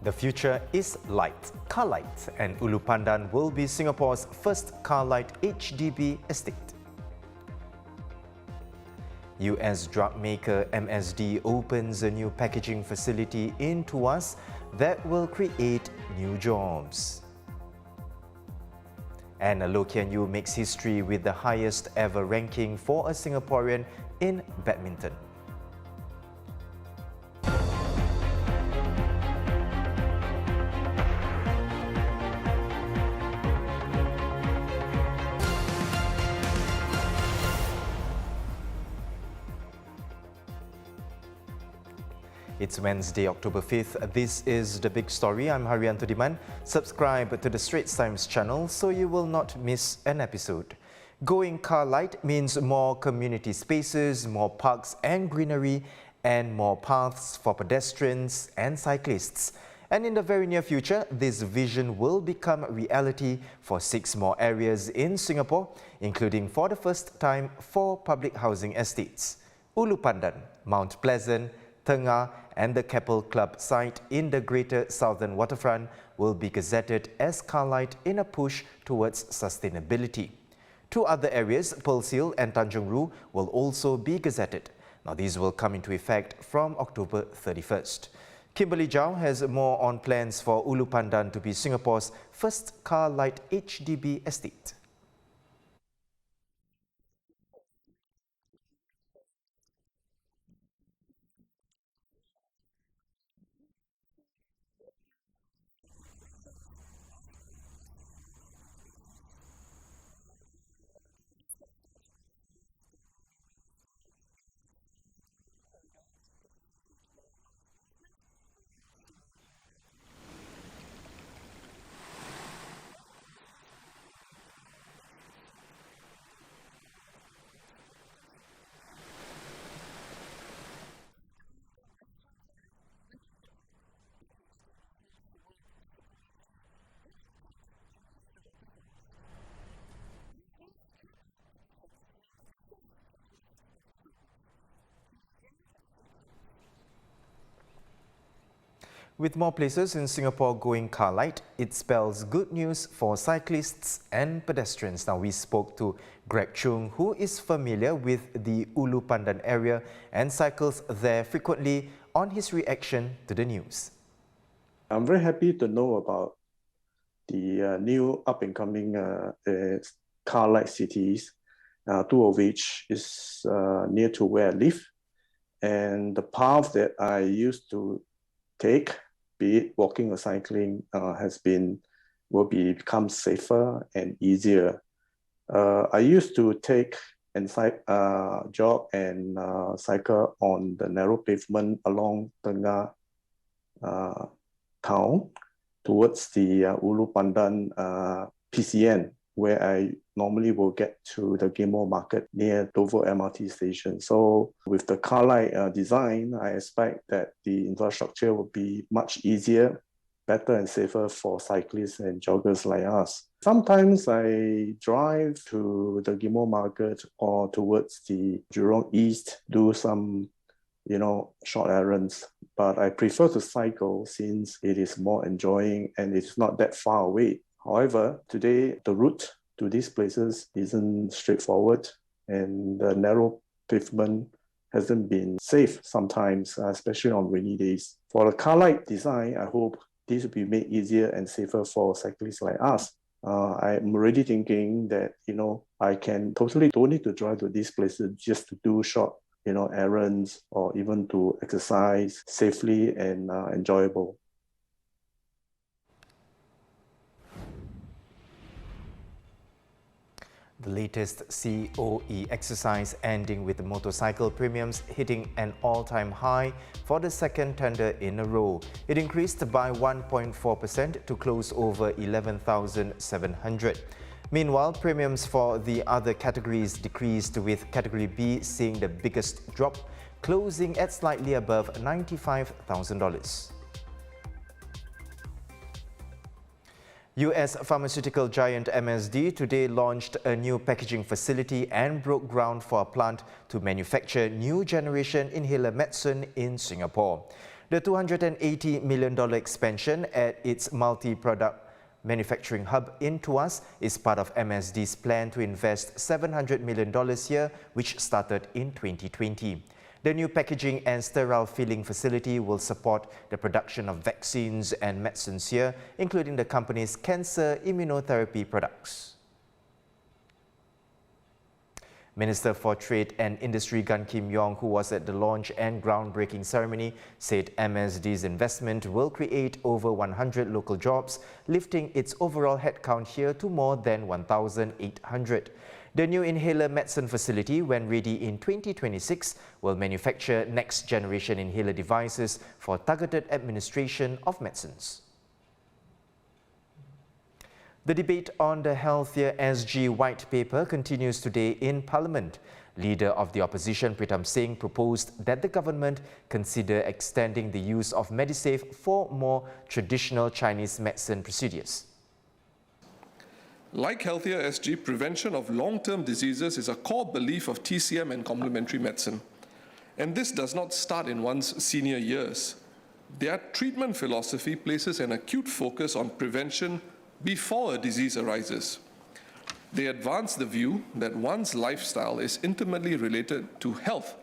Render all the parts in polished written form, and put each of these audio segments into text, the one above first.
The future is light. CAR-LITE and Ulu Pandan will be Singapore's first CAR-LITE HDB estate. US drug maker MSD opens a new packaging facility in Tuas that will create new jobs. And Ulu Pandan makes history with the highest ever ranking for a Singaporean in badminton. It's Wednesday, October 5th. This is The Big Story. I'm Haryanto Diman. Subscribe to the Straits Times channel so you will not miss an episode. Going CAR-LITE means more community spaces, more parks and greenery, and more paths for pedestrians and cyclists. And in the very near future, this vision will become reality for 6 more areas in Singapore, including for the first time 4 public housing estates: Ulu Pandan, Mount Pleasant, Tengah, and the Keppel Club site in the Greater Southern Waterfront will be gazetted as CAR-LITE in a push towards sustainability. 2 other areas, Hill and Tanjong Rhu, will also be gazetted. Now, these will come into effect from October 31st. Kimberly Zhao has more on plans for Ulu Pandan to be Singapore's first CAR-LITE HDB estate. With more places in Singapore going CAR-LITE, it spells good news for cyclists and pedestrians. Now, we spoke to Greg Chung, who is familiar with the Ulu Pandan area and cycles there frequently, on his reaction to the news. I'm very happy to know about the new up-and-coming CAR-LITE cities, 2 of which is near to where I live. And the path that I used to take, be it walking or cycling, will become safer and easier. I used to take and jog and cycle on the narrow pavement along Tengah town towards the Ulu Pandan PCN, where I normally will get to the Ghim Moh Market near Dover MRT station. So with the CAR-LITE design, I expect that the infrastructure will be much easier, better and safer for cyclists and joggers like us. Sometimes I drive to the Ghim Moh Market or towards the Jurong East, do some short errands, but I prefer to cycle since it is more enjoying and it's not that far away. However, today the route to these places isn't straightforward and the narrow pavement hasn't been safe sometimes, especially on rainy days. For the CAR-LITE design, I hope this will be made easier and safer for cyclists like us. I'm already thinking that, I don't need to drive to these places just to do short, errands or even to exercise safely and enjoyable. The latest COE exercise ending with the motorcycle premiums hitting an all-time high for the second tender in a row. It increased by 1.4% to close over 11,700. Meanwhile, premiums for the other categories decreased, with Category B seeing the biggest drop, closing at slightly above $95,000. US pharmaceutical giant MSD today launched a new packaging facility and broke ground for a plant to manufacture new generation inhaler medicine in Singapore. The $280 million expansion at its multi-product manufacturing hub in Tuas is part of MSD's plan to invest $700 million here, which started in 2020. The new packaging and sterile filling facility will support the production of vaccines and medicines here, including the company's cancer immunotherapy products. Minister for Trade and Industry Gan Kim Yong, who was at the launch and groundbreaking ceremony, said MSD's investment will create over 100 local jobs, lifting its overall headcount here to more than 1,800. The new inhaler medicine facility, when ready in 2026, will manufacture next-generation inhaler devices for targeted administration of medicines. The debate on the Healthier SG White Paper continues today in Parliament. Leader of the opposition, Pritam Singh, proposed that the government consider extending the use of Medisave for more traditional Chinese medicine procedures. Like Healthier SG, prevention of long-term diseases is a core belief of TCM and complementary medicine. And this does not start in one's senior years. Their treatment philosophy places an acute focus on prevention before a disease arises. They advance the view that one's lifestyle is intimately related to health,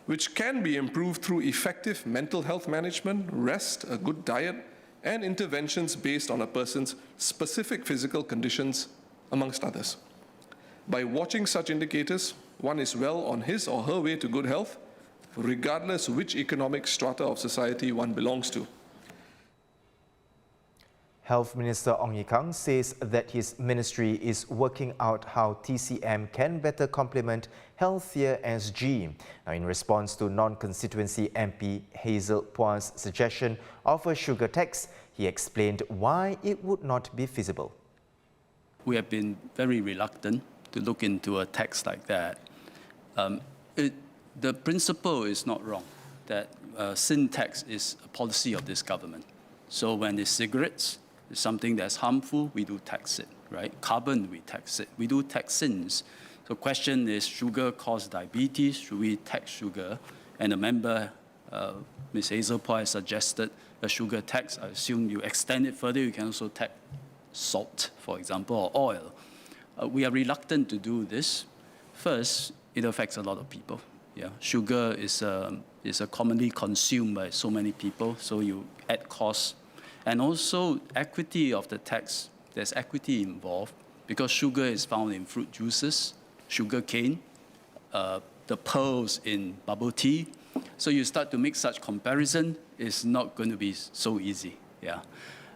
which can be improved through effective mental health management, rest, a good diet, and interventions based on a person's specific physical conditions, amongst others. By watching such indicators, one is well on his or her way to good health, regardless which economic strata of society one belongs to. Health Minister Ong Ye Kung says that his ministry is working out how TCM can better complement Healthier SG. Now, in response to non-constituency MP Hazel Pua's suggestion of a sugar tax, he explained why it would not be feasible. We have been very reluctant to look into a tax like that. The principle is not wrong, that sin tax is a policy of this government. So when it's cigarettes, it's something that's harmful, we do tax it, right? Carbon, we tax it. We do tax sins. So question is, sugar causes diabetes, should we tax sugar? And a member, Ms. Hazel Pua, has suggested a sugar tax. I assume you extend it further, you can also tax salt, for example, or oil. We are reluctant to do this. First, it affects a lot of people. Yeah, sugar is commonly consumed by so many people, so you add costs. And also equity of the tax, there's equity involved because sugar is found in fruit juices, sugar cane, the pearls in bubble tea. So you start to make such comparison, it's not going to be so easy. Yeah.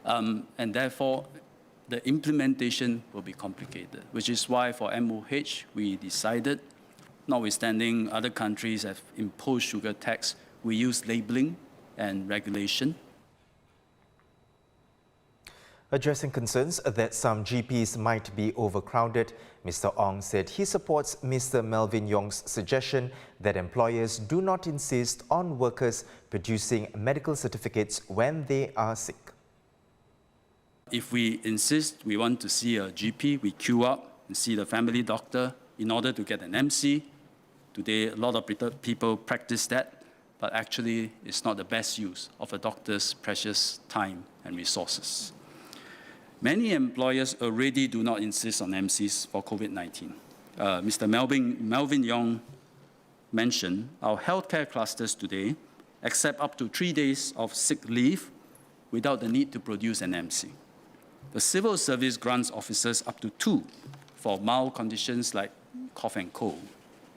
And therefore, the implementation will be complicated, which is why for MOH, we decided, notwithstanding other countries have imposed sugar tax, we use labeling and regulation. Addressing concerns that some GPs might be overcrowded, Mr. Ong said he supports Mr. Melvin Yong's suggestion that employers do not insist on workers producing medical certificates when they are sick. If we insist we want to see a GP, we queue up and see the family doctor in order to get an MC. Today, a lot of people practice that, but actually it's not the best use of a doctor's precious time and resources. Many employers already do not insist on MCs for COVID-19. Mr. Melvin Yong mentioned our healthcare clusters today accept up to 3 days of sick leave without the need to produce an MC. The civil service grants officers up to 2 for mild conditions like cough and cold.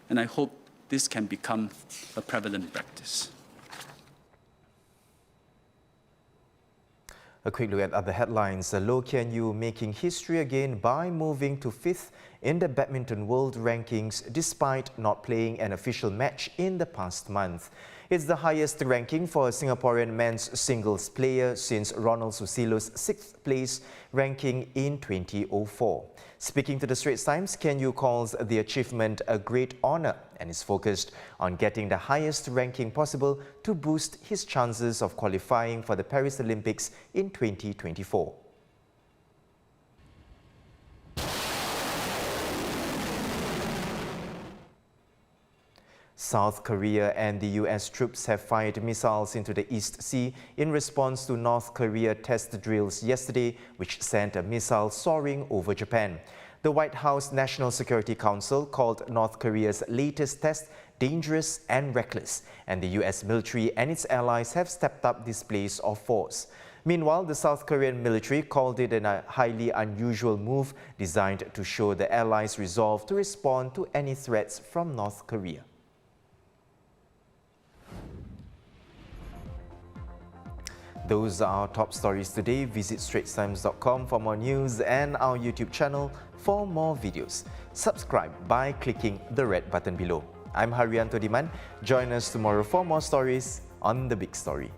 And I hope this can become a prevalent practice. A quick look at other headlines. Loh Kian Yew making history again by moving to 5th in the badminton world rankings despite not playing an official match in the past month. It's the highest ranking for a Singaporean men's singles player since Ronald Susilo's 6th place ranking in 2004. Speaking to the Straits Times, Kian Yew calls the achievement a great honour and is focused on getting the highest ranking possible to boost his chances of qualifying for the Paris Olympics in 2024. South Korea and the US troops have fired missiles into the East Sea in response to North Korea test drills yesterday, which sent a missile soaring over Japan. The White House National Security Council called North Korea's latest test dangerous and reckless, and the US military and its allies have stepped up displays of force. Meanwhile, the South Korean military called it a highly unusual move designed to show the allies' resolve to respond to any threats from North Korea. Those are our top stories today. Visit straitstimes.com for more news and our YouTube channel for more videos. Subscribe by clicking the red button below. I'm Haryanto Diman. Join us tomorrow for more stories on The Big Story.